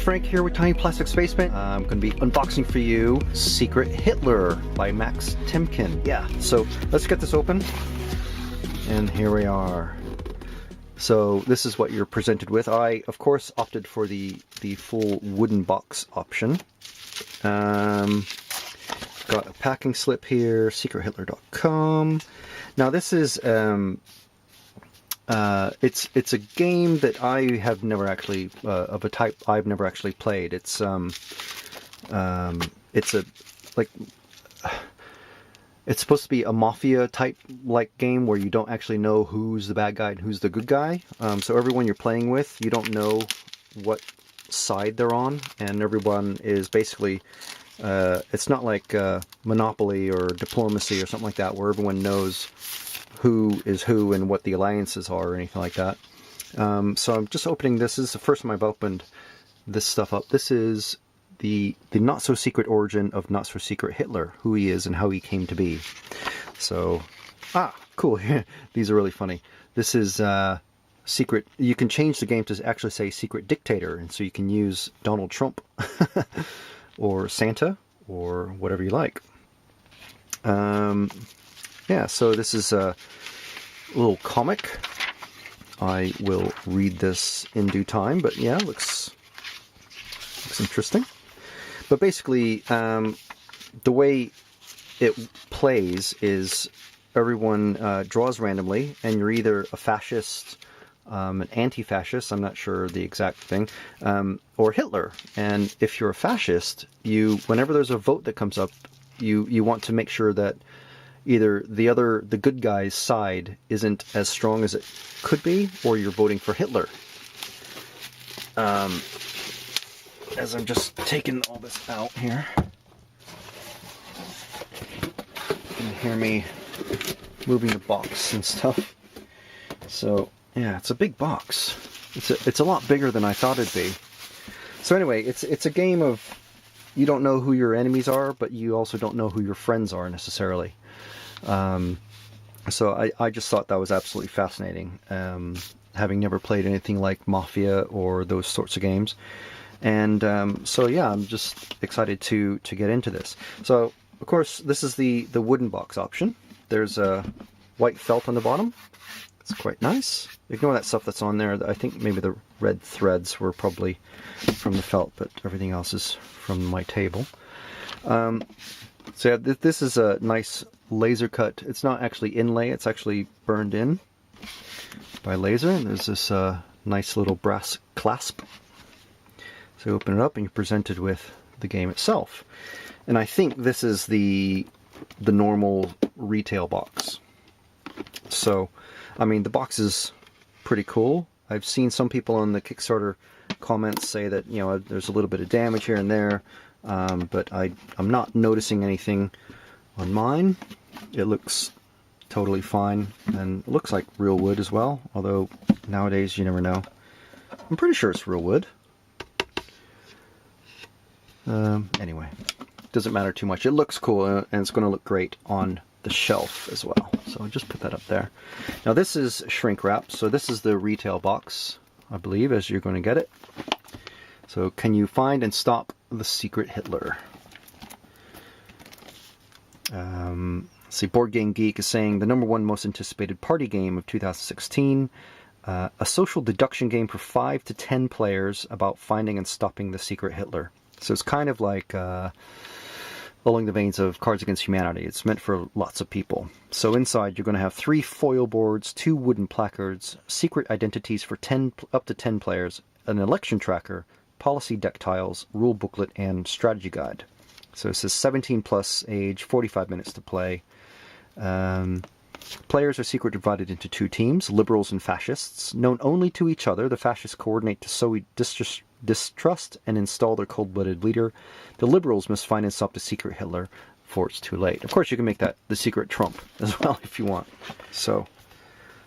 Frank here with Tiny Plastic Spaceman. I'm going to be unboxing for you Secret Hitler by Max Temkin. Yeah, so let's get this open. And here we are. So this is what you're presented with. I, of course, opted for the full wooden box option. Got a packing slip here, secrethitler.com. Now this is it's a game that I have never actually of a type I've never actually played. It's it's supposed to be a mafia type like game where you don't actually know who's the bad guy and who's the good guy. So everyone you're playing with, you don't know what side they're on, and everyone is basically it's not like Monopoly or Diplomacy or something like that where everyone knows who is who and what the alliances are or anything like that. So I'm just opening this. This is the first time I've opened this stuff up. This is the not-so-secret origin of not-so-secret Hitler, who he is and how he came to be. So, cool. These are really funny. This is secret. You can change the game to actually say secret dictator, and so you can use Donald Trump or Santa or whatever you like. Yeah, so this is a little comic. I will read this in due time, but yeah, looks interesting. But basically, the way it plays is everyone draws randomly, and you're either a fascist, an anti-fascist, I'm not sure the exact thing, or Hitler. And if you're a fascist, whenever there's a vote that comes up, you want to make sure that either the good guy's side isn't as strong as it could be, or you're voting for Hitler. As I'm just taking all this out here, you can hear me moving the box and stuff. So yeah, it's a big box. It's a lot bigger than I thought it'd be. So anyway, it's a game of you don't know who your enemies are, but you also don't know who your friends are necessarily. So I just thought that was absolutely fascinating, having never played anything like Mafia or those sorts of games. And so yeah, I'm just excited to get into this. So of course this is the wooden box option. There's a white felt on the bottom. It's quite nice. Ignore that stuff that's on there. I think maybe the red threads were probably from the felt, but everything else is from my table. So yeah, this is a nice laser cut. It's not actually inlay, it's actually burned in by laser. And there's this nice little brass clasp. So you open it up and you're presented with the game itself. And I think this is the normal retail box. So, I mean, the box is pretty cool. I've seen some people on the Kickstarter comments say that, you know, there's a little bit of damage here and there, but I'm not noticing anything on mine. It looks totally fine, and it looks like real wood as well, although nowadays you never know. I'm pretty sure it's real wood. Anyway, doesn't matter too much. It looks cool, and it's going to look great on the shelf as well. So I'll just put that up there. Now this is shrink wrap, so this is the retail box, I believe, as you're going to get it. So can you find and stop the secret Hitler? See, Boardgame Geek is saying the #1 most anticipated party game of 2016. A social deduction game for 5 to 10 players about finding and stopping the secret Hitler. So it's kind of like along the veins of Cards Against Humanity. It's meant for lots of people. So inside you're going to have 3 foil boards, 2 wooden placards, secret identities for up to 10 players, an election tracker, policy deck tiles, rule booklet, and strategy guide. So it says 17 plus age, 45 minutes to play. Players are secretly divided into 2 teams, liberals and fascists. Known only to each other, the fascists coordinate to sow distrust and install their cold-blooded leader. The liberals must find and stop the secret Hitler before it's too late. Of course, you can make that the secret Trump as well if you want. So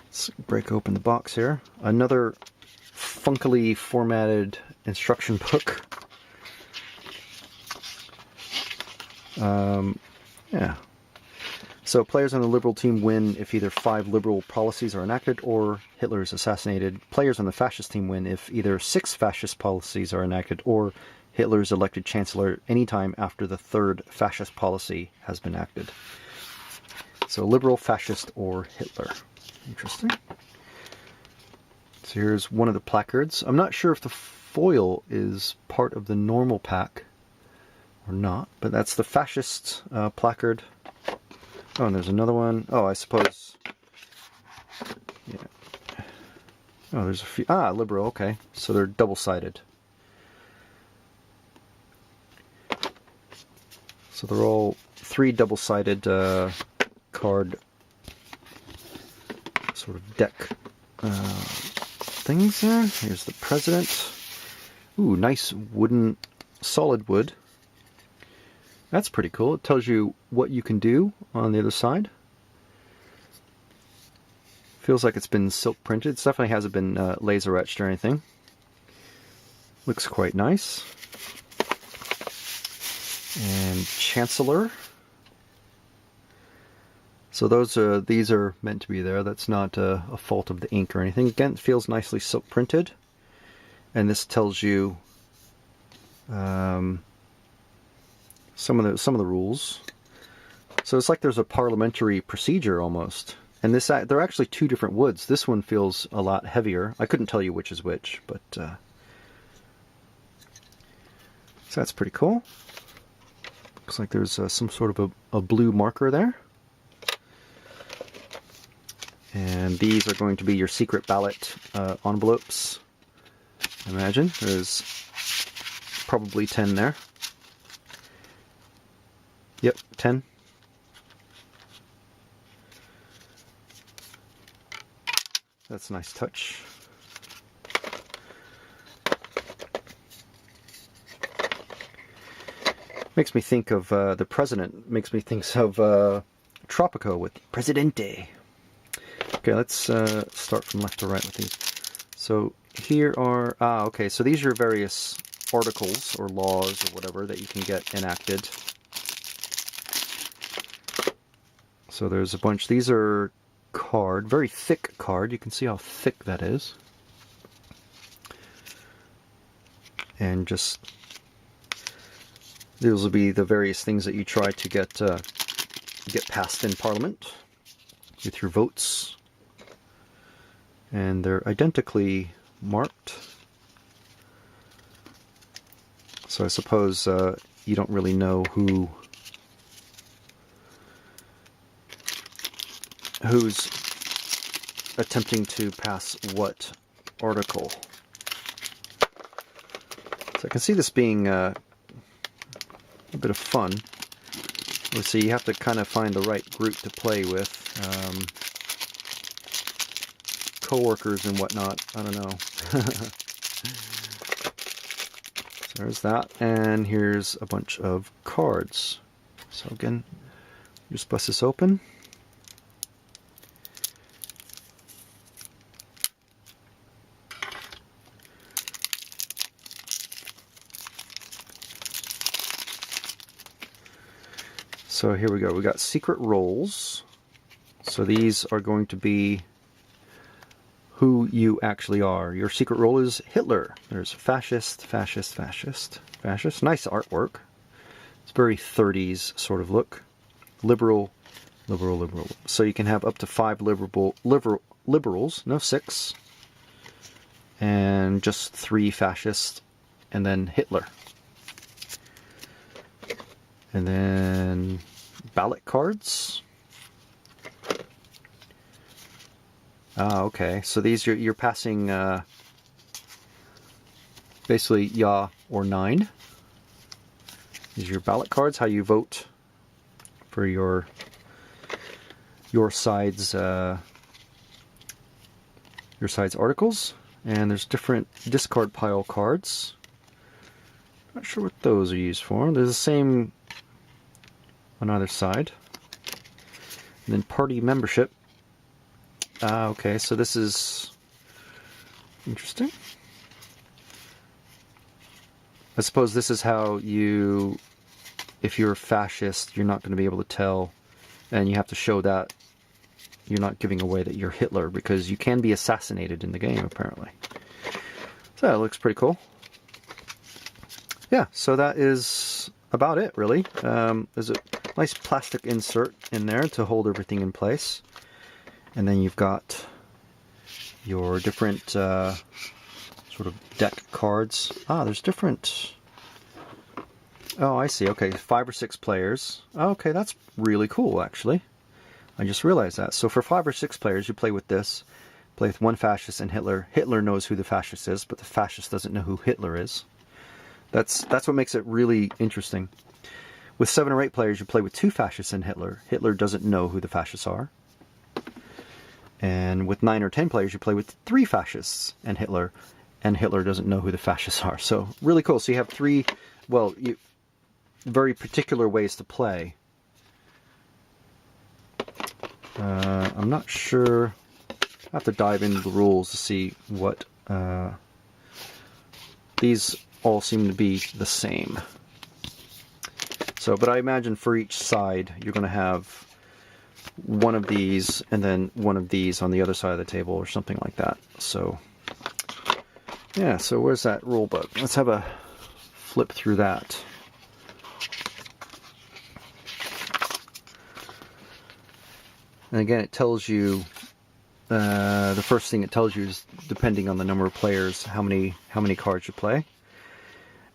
let's break open the box here. Another funkily formatted instruction book. Yeah. So players on the Liberal team win if either 5 Liberal policies are enacted or Hitler is assassinated. Players on the Fascist team win if either 6 Fascist policies are enacted or Hitler is elected Chancellor anytime after the 3rd Fascist policy has been enacted. So Liberal, Fascist, or Hitler. Interesting. So here's one of the placards. I'm not sure if the foil is part of the normal pack or not, but that's the Fascist placard. Oh, and there's another one. Oh, I suppose. Yeah. Oh, there's a few. Ah, Liberal. Okay, so they're double-sided. So they're all 3 double-sided card sort of deck things there. Here's the President. Ooh, nice wooden, solid wood. That's pretty cool. It tells you what you can do on the other side. Feels like it's been silk printed. It definitely hasn't been laser etched or anything. Looks quite nice. And Chancellor. So these are meant to be there. That's not a fault of the ink or anything. Again, it feels nicely silk printed. And this tells you some of the rules. So it's like there's a parliamentary procedure almost. And they're actually 2 different woods. This one feels a lot heavier. I couldn't tell you which is which, but so that's pretty cool. Looks like there's some sort of a blue marker there. And these are going to be your secret ballot envelopes. I imagine there's probably 10 there. Yep, 10. That's a nice touch. Makes me think of the President. Makes me think of Tropico with Presidente. Okay, let's start from left to right with these. So here are, okay, so these are various articles or laws or whatever that you can get enacted. So there's a bunch. These are card, very thick card. You can see how thick that is. And just, these will be the various things that you try to get passed in Parliament with your votes. And they're identically marked. So I suppose you don't really know who's attempting to pass what article. So I can see this being a bit of fun. Let's see, you have to kind of find the right group to play with. Co-workers and whatnot. I don't know. So there's that, and here's a bunch of cards. So again, just bust this open. So here we go. We got secret roles. So these are going to be who you actually are. Your secret role is Hitler. There's fascist, fascist, fascist, fascist. Nice artwork. It's very 30s sort of look. Liberal, liberal, liberal. So you can have up to 5 liberals, no 6. And just 3 fascists, and then Hitler. And then ballot cards. Okay. So these you're passing basically yeah or nein. These are your ballot cards. How you vote for your side's articles. And there's different discard pile cards. Not sure what those are used for. They're the same on either side. And then party membership. Okay, so this is interesting. I suppose this is how you, if you're a fascist, you're not going to be able to tell and you have to show that you're not giving away that you're Hitler, because you can be assassinated in the game, apparently. So that looks pretty cool. Yeah, so that is about it, really. There's a nice plastic insert in there to hold everything in place. And then you've got your different sort of deck cards. Ah, there's different... Oh, I see. Okay, 5 or 6 players. Okay, that's really cool, actually. I just realized that. So for 5 or 6 players, you play with this. Play with one fascist and Hitler. Hitler knows who the fascist is, but the fascist doesn't know who Hitler is. That's what makes it really interesting. With 7 or 8 players, you play with 2 fascists and Hitler. Hitler doesn't know who the fascists are. And with 9 or 10 players, you play with 3 fascists and Hitler doesn't know who the fascists are. So really cool. So you have 3, well, very particular ways to play. I'm not sure. I have to dive into the rules to see what... these all seem to be the same. So, but I imagine for each side, you're going to have one of these and then one of these on the other side of the table or something like that. So, yeah, so where's that rule book? Let's have a flip through that. And again, it tells you, the first thing it tells you is, depending on the number of players, how many cards you play.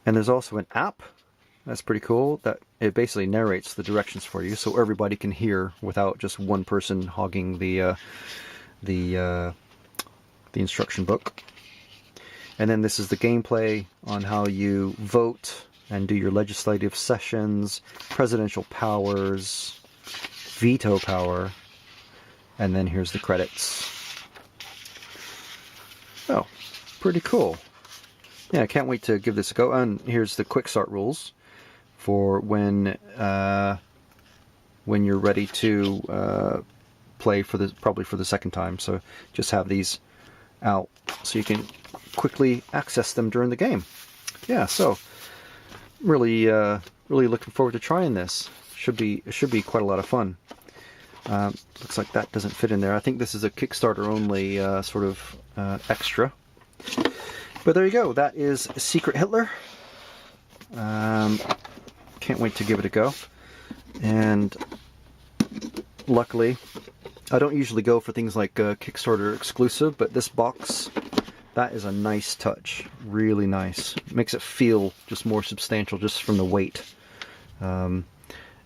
And there's also an app. That's pretty cool. That it basically narrates the directions for you, so everybody can hear without just one person hogging the instruction book. And then this is the gameplay on how you vote and do your legislative sessions, presidential powers, veto power. And then here's the credits. Oh, pretty cool. Yeah, I can't wait to give this a go. And here's the quick start rules for when you're ready to play for probably for the second time. So just have these out so you can quickly access them during the game. Yeah, so really looking forward to trying this. It should be quite a lot of fun. Looks like that doesn't fit in there. I think this is a Kickstarter only sort of extra. But there you go. That is Secret Hitler. Can't wait to give it a go. And luckily, I don't usually go for things like Kickstarter exclusive, but this box, that is a nice touch. Really nice. Makes it feel just more substantial just from the weight. And,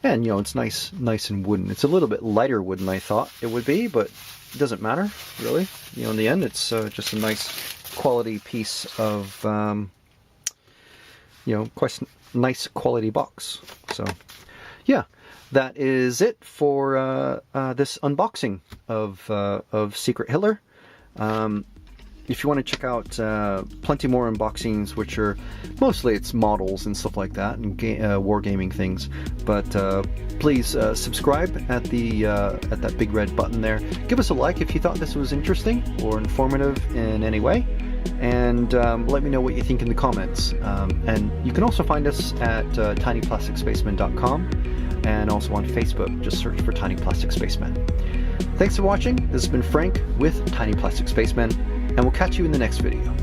you know, it's nice and wooden. It's a little bit lighter wood than I thought it would be, but it doesn't matter, really. You know, in the end, it's just a nice quality piece of, you know, quite nice quality box. So, yeah, that is it for this unboxing of Secret Hitler. If you want to check out plenty more unboxings, which are mostly it's models and stuff like that, and wargaming things, but please subscribe at that big red button there. Give us a like if you thought this was interesting or informative in any way, and let me know what you think in the comments. And you can also find us at tinyplasticspaceman.com and also on Facebook. Just search for Tiny Plastic Spaceman. Thanks for watching. This has been Frank with Tiny Plastic Spaceman, and we'll catch you in the next video.